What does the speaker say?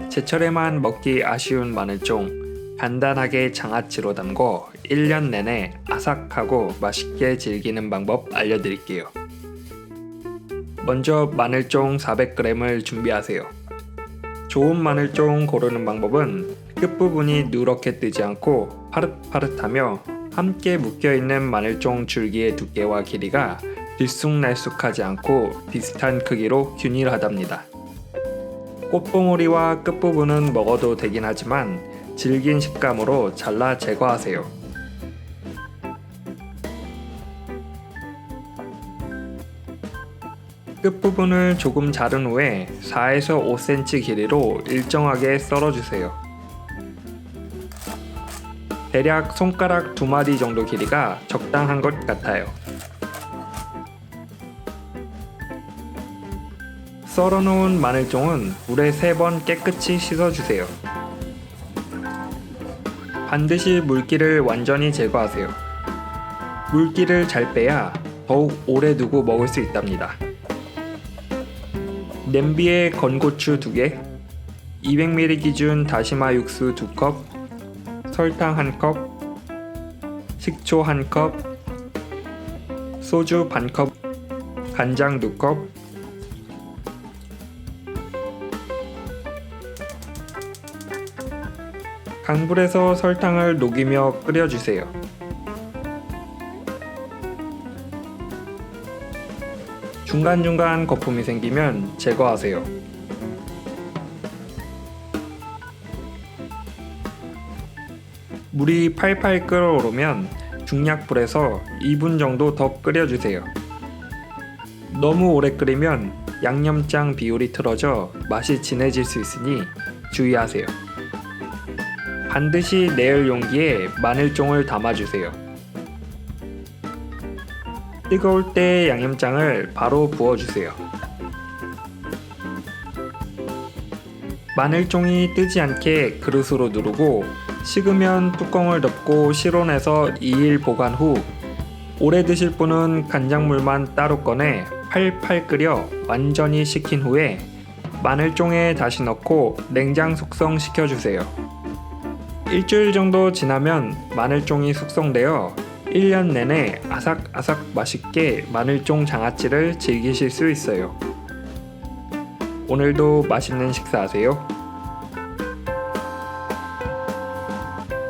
제철에만 먹기 아쉬운 마늘종 간단하게 장아찌로 담궈 1년 내내 아삭하고 맛있게 즐기는 방법 알려드릴게요. 먼저 마늘종 400g을 준비하세요. 좋은 마늘종 고르는 방법은 끝부분이 누렇게 뜨지 않고 파릇파릇하며 함께 묶여있는 마늘종 줄기의 두께와 길이가 들쑥날쑥하지 않고 비슷한 크기로 균일하답니다. 꽃봉오리와 끝부분은 먹어도 되긴 하지만 질긴 식감으로 잘라 제거하세요. 끝부분을 조금 자른 후에 4에서 5cm 길이로 일정하게 썰어주세요. 대략 손가락 2마디 정도 길이가 적당한 것 같아요. 썰어놓은 마늘종은 물에 3번 깨끗이 씻어주세요. 반드시 물기를 완전히 제거하세요. 물기를 잘 빼야 더욱 오래 두고 먹을 수 있답니다. 냄비에 건고추 2개, 200ml 기준 다시마 육수 2컵, 설탕 1컵, 식초 1컵, 소주 반컵, 간장 2컵, 강불에서 설탕을 녹이며 끓여주세요. 중간중간 거품이 생기면 제거하세요. 물이 팔팔 끓어오르면 중약불에서 2분 정도 더 끓여주세요. 너무 오래 끓이면 양념장 비율이 틀어져 맛이 진해질 수 있으니 주의하세요. 반드시 내열 용기에 마늘종을 담아주세요. 뜨거울 때 양념장을 바로 부어주세요. 마늘종이 뜨지 않게 그릇으로 누르고 식으면 뚜껑을 덮고 실온에서 2일 보관 후 오래 드실 분은 간장물만 따로 꺼내 팔팔 끓여 완전히 식힌 후에 마늘종에 다시 넣고 냉장 숙성시켜주세요. 일주일 정도 지나면 마늘종이 숙성되어 1년 내내 아삭아삭 맛있게 마늘종 장아찌를 즐기실 수 있어요. 오늘도 맛있는 식사하세요.